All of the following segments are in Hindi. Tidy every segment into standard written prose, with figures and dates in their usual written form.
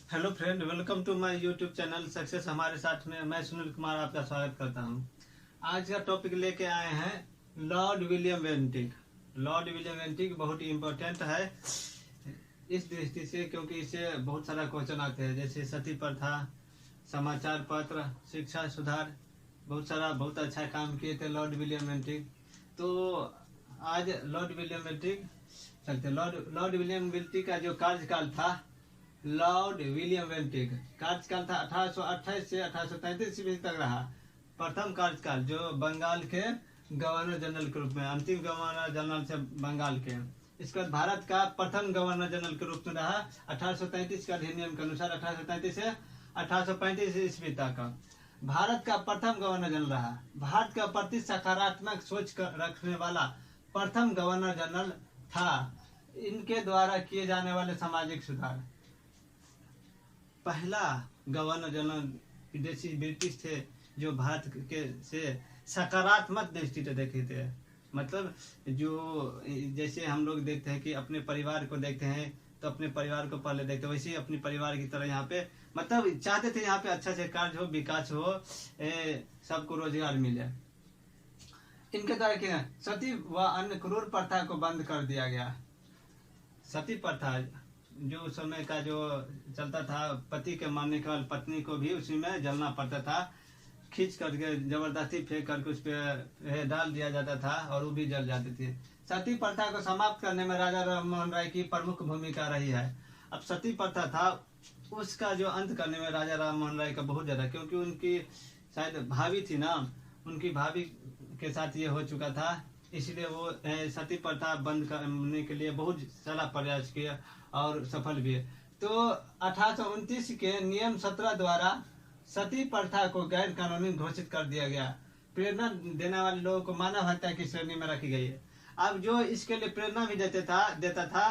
Hello friend, welcome to my YouTube channel success. हमारे साथ में मैं सुनील कुमार आपका स्वागत करता हूं। आज का टॉपिक लेके आए हैं Lord William Bentinck. Lord William Bentinck बहुत ही इम्पोर्टेंट है इस दृष्टि से, क्योंकि इससे बहुत सारा क्वेश्चन आते हैं, जैसे सती प्रथा, समाचार पत्र, शिक्षा सुधार, बहुत अच्छा काम किए थे लॉर्ड विलियम बेंटिक। तो आज लॉर्ड विलियम बेंटिक चलते। लॉर्ड विलियम बेंटिक का जो कार्यकाल था, लॉर्ड विलियम बेंटिक कार्यकाल था 1828 से 1833 ईस्वी तक रहा। प्रथम कार्यकाल जो बंगाल के गवर्नर जनरल के रूप में, अंतिम गवर्नर जनरल से बंगाल के। इसके बाद भारत का प्रथम गवर्नर जनरल के रूप में रहा 1833 का अधिनियम के अनुसार, 1833 से 1835 ईस्वी तक भारत का प्रथम गवर्नर जनरल रहा। भारत का प्रति सकारात्मक सोच रखने वाला प्रथम गवर्नर जनरल था। इनके द्वारा किए जाने वाले सामाजिक सुधार, पहला गवर्नर जनरल विदेशी ब्रिटिश थे जो भारत के से सकारात्मक दृष्टि से देखे थे। मतलब जो जैसे हम लोग देखते हैं कि अपने परिवार को देखते हैं तो अपने परिवार को पहले देखते हैं, वैसे ही अपने परिवार की तरह यहाँ पे मतलब चाहते थे यहाँ पे अच्छा से कार्य हो, विकास हो, सबको रोजगार मिले। इनके द्वारा क्या सती व अन्य क्रूर प्रथा को बंद कर दिया गया। सती प्रथा जो उस समय का जो चलता था, पति के मरने के बाद पत्नी को भी उसी में जलना पड़ता था, खींच करके जबरदस्ती फेंक करके उस पर डाल दिया जाता था और वो भी जल जाती थी। सती प्रथा को समाप्त करने में राजा राममोहन राय की प्रमुख भूमिका रही है। अब सती प्रथा था, उसका जो अंत करने में राजा राममोहन राय का बहुत ज्यादा, क्योंकि उनकी शायद भाभी थी ना, उनकी भाभी के साथ ये हो चुका था, इसलिए वो सती प्रथा बंद करने के लिए बहुत सारा प्रयास किया और सफल भी है। तो 1829 के नियम 17 द्वारा सती प्रथा को गैर कानूनी घोषित कर दिया गया। प्रेरणा देने वाले लोगों को मानव हत्या की श्रेणी में रखी गई है। अब जो इसके लिए प्रेरणा भी देता था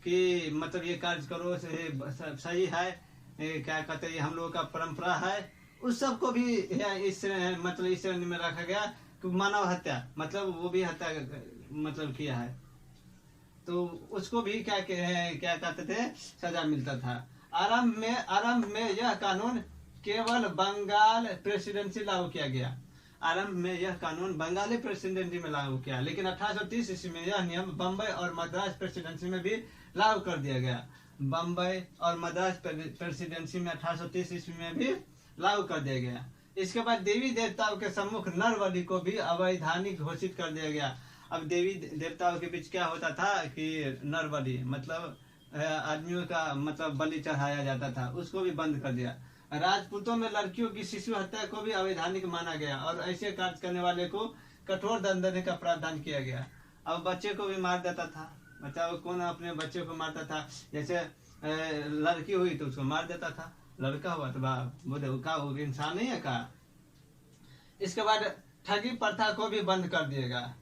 कि मतलब ये कार्य करो, सही है, क्या कहते हैं, हम लोगों का परंपरा है, उस सब को भी इस श्रेणी में रखा गया कि मानव हत्या, मतलब वो भी हत्या मतलब किया है, तो उसको भी क्या कहते थे, सजा मिलता था। आरंभ में यह कानून केवल बंगाल प्रेसिडेंसी लागू किया गया। आरंभ में यह कानून बंगाली प्रेसिडेंसी में लागू किया, लेकिन 1830 ईस्वी में यह नियम बम्बई और मद्रास प्रेसिडेंसी में भी लागू कर दिया गया। बम्बई और मद्रास प्रेसिडेंसी में 1830 ईस्वी में भी लागू कर दिया गया। इसके बाद देवी देवताओं के सम्मुख नर बलि को भी अवैधानिक घोषित कर दिया गया। अब देवी देवताओं के बीच क्या होता था कि नर बलि मतलब आदमियों का मतलब बलि चढ़ाया जाता था, उसको भी बंद कर दिया। राजपूतों में लड़कियों की शिशु हत्या को भी अवैधानिक माना गया और ऐसे कार्य करने वाले को कठोर दंड देने का प्रावधान किया गया। अब बच्चे को भी मार देता था, बताओ कौन अपने बच्चे को मारता था। जैसे लड़की हुई तो उसको मार देता था, लड़का हुआ तो बोले का वो इंसान नहीं है का। इसके बाद ठगी प्रथा को भी बंद कर दिएगा।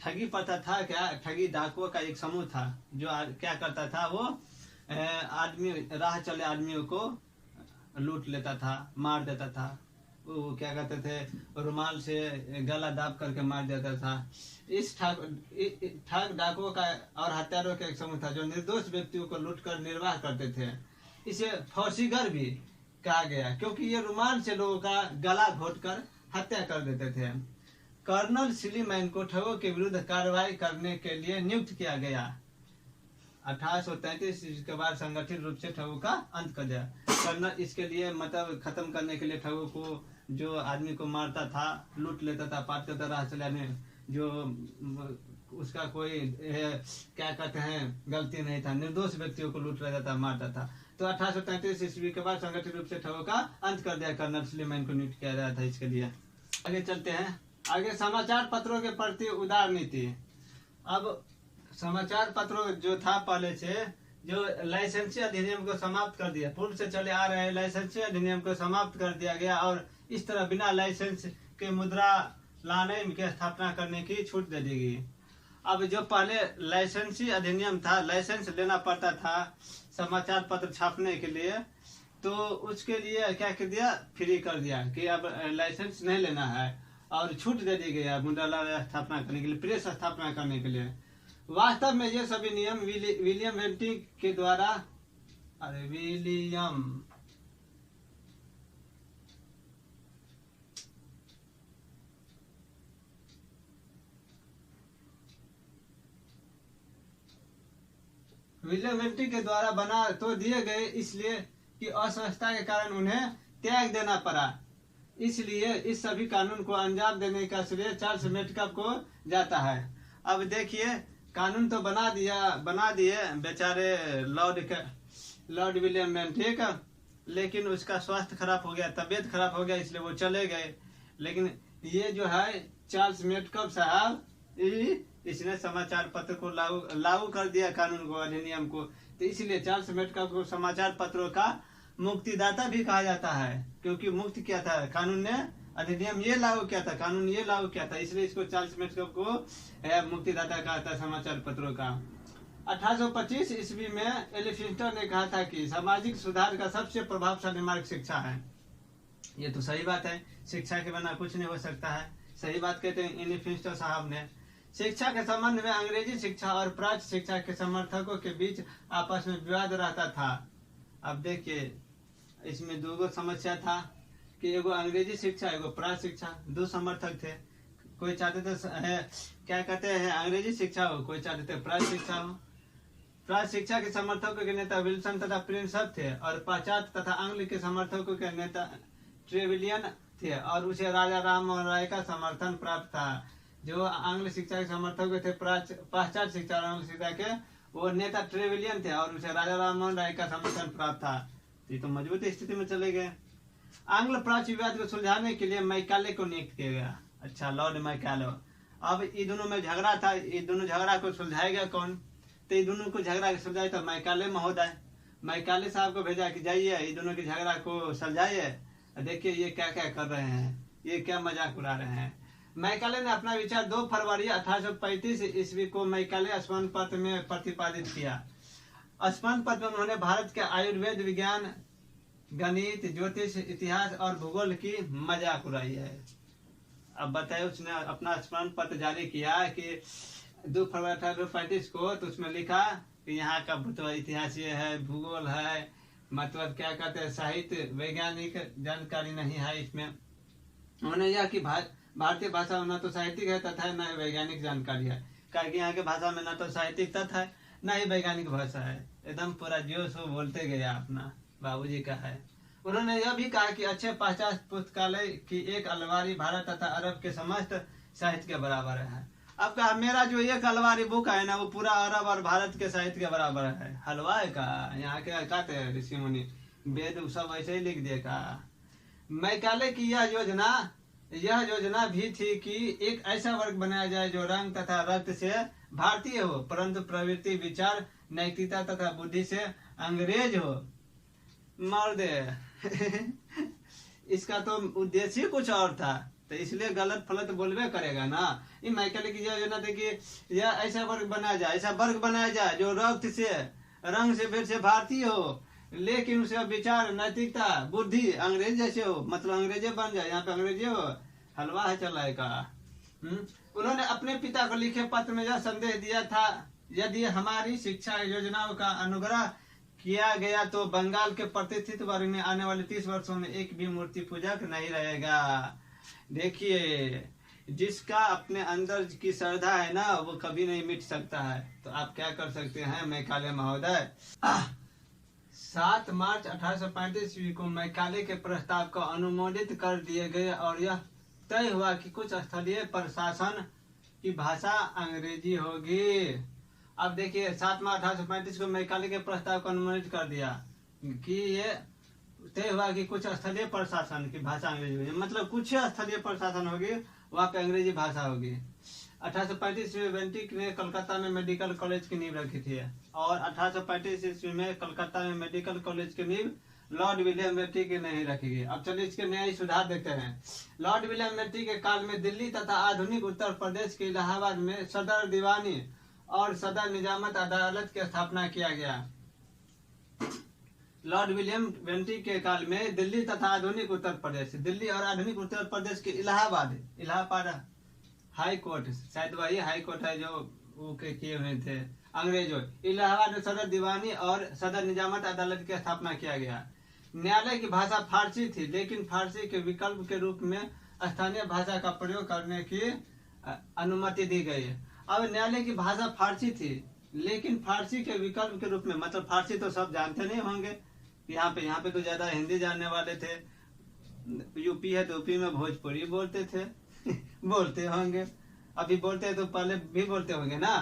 ठगी प्रथा था क्या, ठगी डाकुओं का एक समूह था जो क्या करता था, वो आदमी राह चले आदमियों को लूट लेता था, मार देता था। वो क्या कहते थे, रुमाल से गला दाब करके मार देता था। इस ठग डाकुओं का और हत्यारों का एक समूह था जो निर्दोष व्यक्तियों को लूट कर निर्वाह करते थे। इसे फौसीगर भी कहा गया, क्योंकि ये रुमाल से लोगों का गला घोटकर हत्या कर देते थे। कर्नल सिलीमैन को ठगों के विरुद्ध कार्रवाई करने के लिए नियुक्त किया गया। 1833 के बाद संगठित रूप से ठगों का अंत कर दिया। कर्नल इसके लिए मतलब खत्म करने के लिए ठगों को, जो आदमी को मारता था, लूट लेता था, पाट करता रहा चलाने, जो उसका कोई क्या कहते हैं गलती नहीं था, निर्दोष व्यक्तियों को लूट लेता था, मारता था। तो 1833 ईस्वी के बाद संगठित रूप से ठगों का अंत कर दिया। कर्नल सिलीमैन को नियुक्त किया गया था इसके लिए। आगे चलते हैं। आगे समाचार पत्रों के प्रति उदार नीति। अब समाचार पत्रों जो था पहले से, जो लाइसेंसी अधिनियम को समाप्त कर दिया, पूर्व से चले आ रहे लाइसेंसी अधिनियम को समाप्त कर दिया गया और इस तरह बिना लाइसेंस के मुद्रा लाने की स्थापना करने की छूट दे दी गई। अब जो पहले लाइसेंसी अधिनियम था, लाइसेंस लेना पड़ता था समाचार पत्र छापने के लिए, तो उसके लिए क्या कर दिया, फ्री कर दिया कि अब लाइसेंस नहीं लेना है और छूट दे दी गई है मुद्रालय स्थापना करने के लिए, प्रेस स्थापना करने के लिए। वास्तव में ये सभी नियम विलियम बेंटिक के द्वारा अरे विलियम विलियम बेंटिक के द्वारा बना तो दिए गए, इसलिए कि असहजता के कारण उन्हें त्याग देना पड़ा। इसलिए इस सभी कानून को अंजाम देने का श्रेय चार्ल्स मेटकफ को जाता है। अब देखिए, कानून तो बना दिए बेचारे लॉर्ड विलियम बेंटिक, लेकिन उसका स्वास्थ्य खराब हो गया, तबीयत खराब हो गया, इसलिए वो चले गए। लेकिन ये जो है चार्ल्स मेटकफ साहब, इसने समाचार पत्र को लागू कर दिया, कानून को, अधिनियम को। तो इसलिए चार्ल्स मेटकफ को समाचार पत्रों का मुक्तिदाता भी कहा जाता है, क्योंकि मुक्त किया था कानून ने, अधिनियम ये लागू किया था, कानून ये लागू किया था, इसलिए इसको चार्ल्स मेटकफ को मुक्तिदाता कहा था समाचार पत्रों का। 1825 ईस्वी में एलिफिंस्टन ने कहा था कि सामाजिक सुधार का सबसे प्रभावशाली मार्ग शिक्षा है। ये तो सही बात है, शिक्षा के बिना कुछ नहीं हो सकता है, सही बात कहते हैं एलिफिंस्टन साहब ने। शिक्षा के संबंध में अंग्रेजी शिक्षा और प्राच्य शिक्षा के समर्थकों के बीच आपस में विवाद रहता था। अब देखिए, इसमें दो समस्या था कि एगो अंग्रेजी शिक्षा, एगो प्राच्य शिक्षा, दो समर्थक थे। कोई चाहते थे क्या कहते हैं अंग्रेजी शिक्षा हो, कोई चाहते थे प्राच्य शिक्षा हो। प्राच्य शिक्षा के समर्थकों के नेता विल्सन तथा प्रिंसप थे, और पाश्चात्य तथा आंग्ल के समर्थकों के नेता ट्रेविलियन थे, और उसे राजा राम मोहन राय का समर्थन प्राप्त था। जो आंग्ल शिक्षा के समर्थक थे, पाश्चात्य शिक्षा और आंग्ल शिक्षा के, वो नेता ट्रेविलियन थे, और उसे राजा राम मोहन राय का समर्थन प्राप्त था। ये तो मजबूत स्थिति में चले गए। आंग्ल प्राच्य विवाद को सुलझाने के लिए मैकाले को नियुक्त किया गया। अच्छा, लॉर्ड मैकाले। अब ये दोनों में झगड़ा था, ये दोनों झगड़ा को सुलझाएगा कौन? तो ये दोनों को झगड़ा सुलझाए तो मैकाले महोदय, मैकाले साहब को भेजा कि जाइए ये दोनों की झगड़ा को सुलझाइए, देखिए ये क्या क्या कर रहे हैं, ये क्या मजाक उड़ा रहे हैं। मैकाले ने अपना विचार 2 फरवरी 1835 ईस्वी को मैकाले स्मरण पत्र में प्रतिपादित किया। स्मरण पत्र में उन्होंने भारत के आयुर्वेद, विज्ञान, गणित, ज्योतिष, इतिहास और भूगोल की मजाक उड़ाई है। अब बताइए, उसने अपना स्मरण पत्र जारी किया कि 2 फरवरी 1835 को, तो उसमें लिखा कि यहाँ का तो इतिहास ये है, भूगोल है, मतलब क्या कहते हैं साहित्य, वैज्ञानिक जानकारी नहीं है इसमें। उन्होंने यह कि भारतीय भाषा में न तो साहित्यिक है तथा न ही वैज्ञानिक जानकारी है, क्योंकि यहाँ के भाषा में न तो साहित्यिक तथ्य है न ही वैज्ञानिक भाषा है। एकदम पूरा जोश वो बोलते गया, अपना बाबूजी का है। उन्होंने यह भी कहा कि अच्छे पाश्चात्य पुस्तकालय की एक अलमारी भारत तथा अरब के समस्त साहित्य के बराबर है। अब कहा मेरा जो एक अलमारी बुक है ना, वो पूरा अरब और भारत के साहित्य के बराबर है। हलवाई का यहाँ के कहते हैं ऋषि मुनि, वेद सब ऐसे ही लिख देगा। मैकाले की यह योजना भी थी कि एक ऐसा वर्ग बनाया जाए जो रंग तथा रक्त से भारतीय हो, परंतु प्रवृत्ति, विचार, नैतिकता तथा बुद्धि से अंग्रेज हो। मार दे इसका तो उद्देश्य कुछ और था, तो इसलिए गलत फलत बोलबे करेगा ना। ये मैकाले की योजना थी कि यह ऐसा वर्ग बनाया जाए, ऐसा वर्ग बनाया जाए जो रक्त से, रंग से, फिर से भारतीय हो, लेकिन उसे विचार, नैतिकता, बुद्धि अंग्रेज जैसे हो, मतलब अंग्रेजे बन जाए, यहाँ पे अंग्रेजे हो, हलवा है चलाएगा। उन्होंने अपने पिता को लिखे पत्र में यह संदेश दिया था, यदि हमारी शिक्षा योजनाओं का अनुग्रह किया गया तो बंगाल के प्रतिष्ठित वर्ग में आने वाले 30 वर्षों में एक भी मूर्ति पूजक नहीं रहेगा। देखिए, जिसका अपने अंदर की श्रद्धा है ना, वो कभी नहीं मिट सकता है। तो आप क्या कर सकते हैं मैकाले महोदय? 7 मार्च 1835 ईस्वी को मैकाले के प्रस्ताव को अनुमोदित कर दिए गए, और यह तय हुआ कि कुछ स्थलीय प्रशासन की भाषा अंग्रेजी होगी। अब देखिए, 7 मार्च 1835 को मैकाले के प्रस्ताव को अनुमोदित कर दिया कि ये तय हुआ कि कुछ स्थलीय प्रशासन की भाषा अंग्रेजी होगी, मतलब कुछ स्थलीय प्रशासन होगी, वहाँ पे अंग्रेजी भाषा होगी। 1835 में बेंटिक ने कलकत्ता में मेडिकल कॉलेज की नींव रखी थी, और 1835 ईस्वी में कलकत्ता में मेडिकल कॉलेज की नींव लॉर्ड विलियम बेंटिक की नहीं रखी गई। अब चलिए इसके न्यायिक सुधार देखते हैं। लॉर्ड विलियम बेंटिक के काल में दिल्ली तथा आधुनिक उत्तर प्रदेश के इलाहाबाद में सदर दीवानी और सदर निजामत अदालत की स्थापना किया गया। लॉर्ड विलियम बेंटिक के काल में दिल्ली तथा आधुनिक उत्तर प्रदेश, दिल्ली और आधुनिक उत्तर प्रदेश के इलाहाबाद हाई कोर्ट, शायद वही हाई कोर्ट है जो वो किए हुए थे, अंग्रेजों। इलाहाबाद में सदर दीवानी और सदर निजामत अदालत की स्थापना किया गया। न्यायालय की भाषा फारसी थी, लेकिन फारसी के विकल्प के रूप में स्थानीय भाषा का प्रयोग करने की अनुमति दी गई। अब न्यायालय की भाषा फारसी थी, लेकिन फारसी के विकल्प के रूप में, मतलब फारसी तो सब जानते नहीं होंगे, यहाँ पे तो ज्यादा हिंदी जानने वाले थे। यूपी है तो यूपी में भोजपुरी बोलते थे बोलते होंगे, अभी बोलते हैं तो पहले भी बोलते होंगे ना।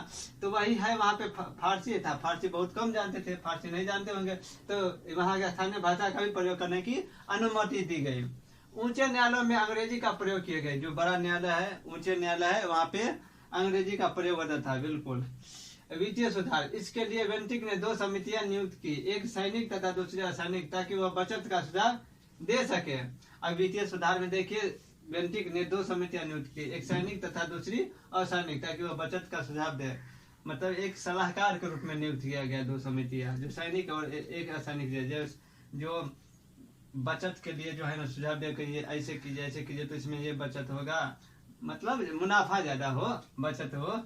तो वही है, वहाँ पे फारसी था, फारसी बहुत कम जानते थे, फारसी नहीं जानते होंगे, तो वहाँ के स्थानीय भाषा का भी प्रयोग करने की अनुमति दी गई। ऊंचे न्यायालयों में अंग्रेजी का प्रयोग किए गए। जो बड़ा न्यायालय है, ऊंचे न्यायालय है, वहाँ पे अंग्रेजी का प्रयोग होता था। बिल्कुल। वित्तीय सुधार, इसके लिए बेंटिक ने 2 समितियां नियुक्त की, एक सैनिक तथा दूसरी असैनिक, ताकि वह बचत का सुझाव दे सके। अब वित्तीय सुधार में देखिए, बेंटिक ने 2 समितियां नियुक्त की, एक सैनिक तथा दूसरी असैनिक, ताकि वह बचत का सुझाव दे। मतलब एक सलाहकार के रूप में नियुक्त किया गया 2 समितियां, जो सैनिक और एक असैनिक, जो बचत के लिए जो है ना सुझाव दे कि ये ऐसे कीजिए तो इसमें ये बचत होगा, मतलब मुनाफा ज्यादा हो, बचत हो।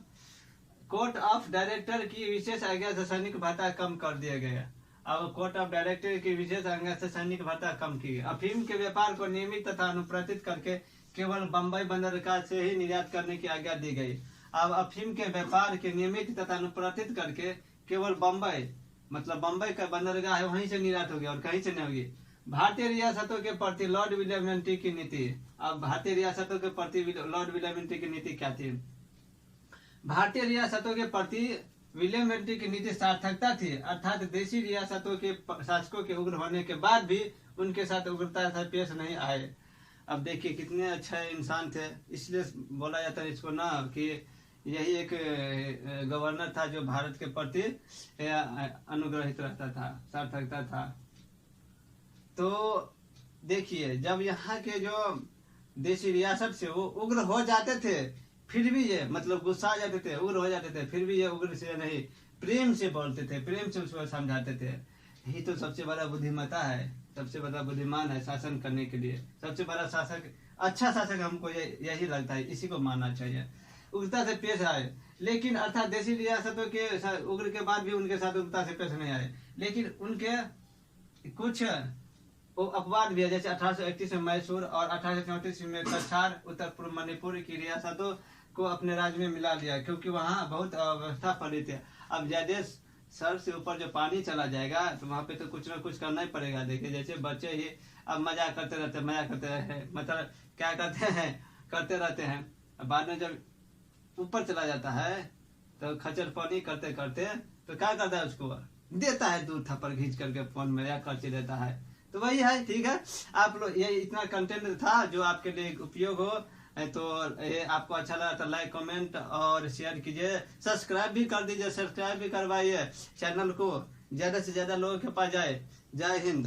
कोर्ट ऑफ डायरेक्टर की विशेष आज्ञा से सैनिक भत्ता कम कर दिया गया। अब कोर्ट ऑफ डायरेक्टर की विशेष आज्ञा से सैनिक भत्ता कम की गई। अफीम के व्यापार को नियमित तथा अनुप्रतित करके केवल बंबई बंदरगाह से ही निर्यात करने की आज्ञा दी गई। अब अफीम के व्यापार के नियमित तथा अनुप्रतित करके केवल बंबई, मतलब बंबई का बंदरगाह है, वहीं से निर्यात होगी और कहीं से नहीं होगी। भारतीय रियासतों के प्रति लॉर्ड विलियम बेंटिक की नीति। अब भारतीय रियासतों के प्रति लॉर्ड विलियम बेंटिक की नीति क्या थी? भारतीय रियासतों के प्रति विलियम बेंटिक की नीति सार्थकता थी, अर्थात देशी रियासतों के शासकों के उग्र होने के बाद भी उनके साथ उग्रता से पेश नहीं आए। अब देखिए कितने अच्छे इंसान थे, इसलिए बोला जाता है इसको ना कि यही एक गवर्नर था जो भारत के प्रति अनुग्रहित रहता था, सार्थकता था। तो देखिए, जब यहाँ के जो देशी रियासत से वो उग्र हो जाते थे, फिर भी ये मतलब गुस्सा आ जाते थे, उग्र हो जाते थे, फिर भी ये उग्र से नहीं, प्रेम से बोलते थे, प्रेम से उसको समझाते थे। यही तो सबसे बड़ा बुद्धिमत्ता है, सबसे बड़ा बुद्धिमान है शासन करने के लिए। सबसे बड़ा शासक, अच्छा शासक हमको यही लगता है, इसी को मानना चाहिए। उग्रता से पेश आए, लेकिन अर्थात देशी रियासतों के उग्र के बाद भी उनके साथ उग्रता से पेश नहीं आए, लेकिन उनके कुछ अपवाद भी है। जैसे 1831 में मैसूर और 1834 में कछार, उत्तर पूर्व मणिपुर की रियासतों को अपने राज्य में मिला लिया, क्योंकि वहाँ बहुत अव्यवस्था फैली थी। अब ज्यादा सर से ऊपर जो पानी चला जाएगा तो वहाँ पे तो कुछ ना कुछ करना ही पड़ेगा। देखिए जैसे बच्चे ही अब मजाक करते रहते हैं, मतलब क्या करते रहते हैं, बाद में जब ऊपर चला जाता है तो खचर पानी करते करते तो क्या करता है, उसको देता है दूर थप्पड़ खींच करके, फोन में या खर्च देता है। तो वही है, ठीक है। आप लोग ये इतना कंटेंट था जो आपके लिए उपयोग हो, तो ये आपको अच्छा लगा तो लाइक, कमेंट और शेयर कीजिए। सब्सक्राइब भी कर दीजिए, सब्सक्राइब भी करवाइए, चैनल को ज्यादा से ज्यादा लोगों के पास जाए। जय हिंद।